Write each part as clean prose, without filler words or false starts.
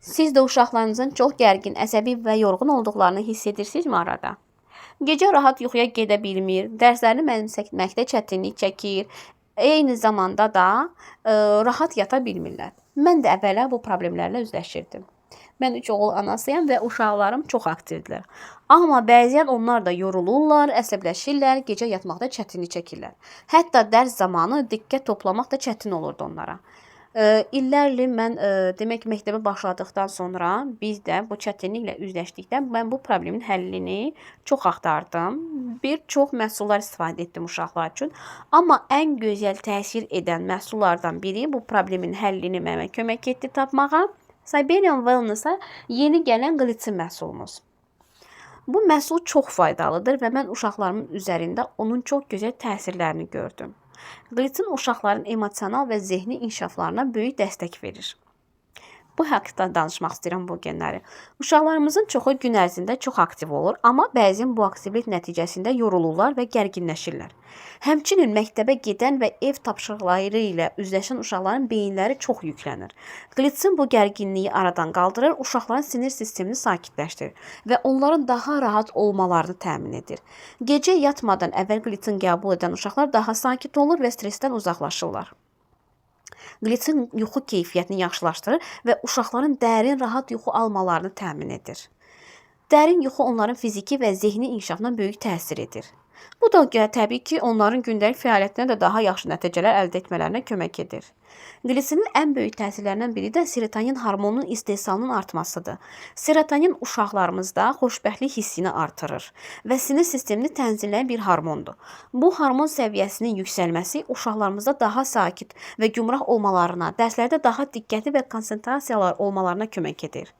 Siz də uşaqlarınızın çox gərgin, əsəbi və yorğun olduqlarını hiss edirsinizmi arada? Gecə rahat yuxuya gedə bilmir, dərslərini mənimsəkməkdə çətinlik çəkir, eyni zamanda da rahat yata bilmirlər. Mən də əvvəllər bu problemlərlə üzləşirdim. Mən 3 oğul anasıyam və uşaqlarım çox aktivdirlər. Amma bəzən onlar da yorulurlar, əsəbləşirlər, gecə yatmaqda çətinlik çəkirlər. Hətta dərs zamanı diqqət toplamaq da çətin olurdu onlara. İllərlə mən demək məktəbə başladıqdan sonra biz də bu çətinliklə üzləşdikdə mən bu problemin həllini çox axtardım. Bir çox məhsullar istifadə etdim uşaqlar üçün. Amma ən gözəl təsir edən məhsullardan biri bu problemin həllini mənə kömək etdi tapmağa. Siberian Wellness-a yeni gələn qlitsin məhsulumuz. Bu məhsul çox faydalıdır və mən uşaqlarımın üzərində onun çox gözəl təsirlərini gördüm. Qlitsin uşaqların emosional və zehni inkişaflarına böyük dəstək verir. Bu haqda danışmaq istəyirəm bu günləri. Uşaqlarımızın çoxu gün ərzində çox aktiv olur, amma bəzən bu aktivlik nəticəsində yorulurlar və gərginləşirlər. Həmçinin məktəbə gedən və ev tapşırıqları ilə üzləşən uşaqların beyinləri çox yüklənir. Qlitsin bu gərginliyi aradan qaldırır, uşaqların sinir sistemini sakitləşdirir və onların daha rahat olmalarını təmin edir. Gecə yatmadan əvvəl qlitsin qəbul edən uşaqlar daha sakit olur və stressdən uzaqlaşırlar. Qlitsin yuxu keyfiyyətini yaxşılaşdırır və uşaqların dərin, rahat yuxu almalarını təmin edir. Dərin yuxu onların fiziki və zehni inkişafına böyük təsir edir. Bu da təbii ki, onların gündəlik fəaliyyətinə də daha yaxşı nəticələr əldə etmələrinə kömək edir. Qlitsinin ən böyük təsirlərindən biri də serotonin hormonunun istehsalının artmasıdır. Serotonin uşaqlarımızda xoşbəxtlik hissini artırır və sinir sistemini tənzimləyən bir hormondur. Bu hormon səviyyəsinin yüksəlməsi uşaqlarımızda daha sakit və gümrah olmalarına, dərslərdə daha diqqətli və konsentrasiyalar olmalarına kömək edir.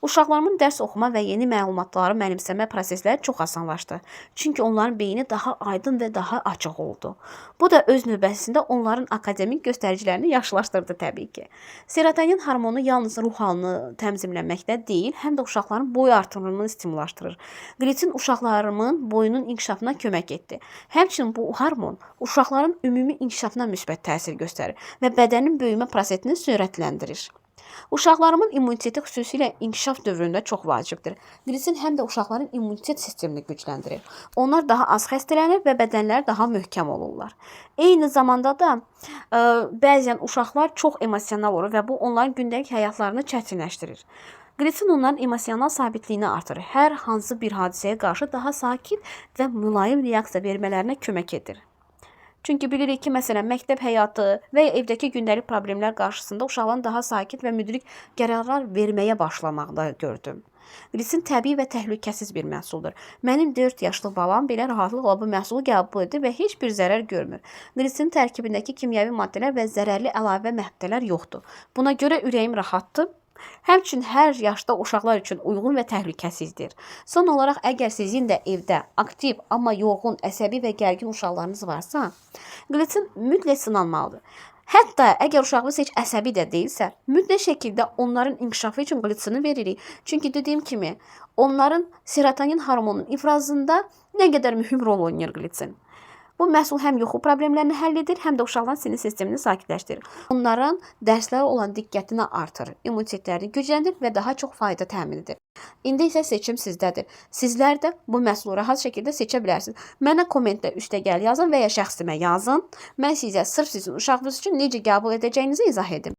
Uşaqlarımın dərs oxuma və yeni məlumatları mənimsəmə prosesləri çox asanlaşdı. Çünki onların beyni daha aydın və daha açıq oldu. Bu da öz növbəsində onların akademik göstəricilərini yaxşılaşdırdı təbii ki. Serotonin hormonu yalnız ruh halını təmizləməkdə deyil, həm də uşaqların boy artırımını stimullaşdırır. Qlitsin uşaqlarımın boyunun inkişafına kömək etdi. Həmçinin bu hormon uşaqların ümumi inkişafına müsbət təsir göstərir və bədənin böyümə prosesini sürətləndirir. Uşaqlarımın immuniteti xüsusilə inkişaf dövründə çox vacibdir. Qlitsin həm də uşaqların immunitet sistemini gücləndirir. Onlar daha az xəstələnir və bədənləri daha möhkəm olurlar. Eyni zamanda da bəzən uşaqlar çox emosional olur və bu onların gündəlik həyatlarını çətinləşdirir. Qlitsin onların emosional sabitliyini artırır. Hər hansı bir hadisəyə qarşı daha sakit və mülayim reaksiya vermələrinə kömək edir. Çünki bilirik ki, məsələn, məktəb həyatı və ya evdəki gündəlik problemlər qarşısında uşaqların daha sakit və müdrik qərarlar verməyə başlamaqda gördüm. Qlitsin təbii və təhlükəsiz bir məhsuldur. Mənim 4 yaşlı balam belə rahatlıqla bu məhsulu qəbul edir və heç bir zərər görmür. Qlitsin tərkibindəki kimyəvi maddələr və zərərli əlavə maddələr yoxdur. Buna görə ürəyim rahatdır. Həmçinin hər yaşda uşaqlar üçün uyğun və təhlükəsizdir. Son olaraq, əgər sizin də evdə aktiv, amma yorğun, əsəbi və gərgin uşaqlarınız varsa, qlitsin mütləq sınanmalıdır. Hətta əgər uşağınız heç əsəbi də deyilsə, mütləq şəkildə onların inkişafı üçün qlitsini veririk. Çünki dediyim kimi, onların serotonin hormonunun ifrazında nə qədər mühüm rol oynayır qlitsin. Bu məhsul həm yuxu problemlərini həll edir, həm də uşaqların sinir sistemini sakitləşdirir. Onların dərslərə olan diqqətini artırır, immunitetlərini gücləndirir və daha çox fayda təmin edir. İndi isə seçim sizdədir. Sizlər də bu məhsulu rahat şəkildə seçə bilərsiniz. Mənə kommentdə üstəgəl yazın və ya şəxsimə yazın. Mən sizə sırf sizin uşağınız üçün necə qəbul edəcəyinizi izah edim.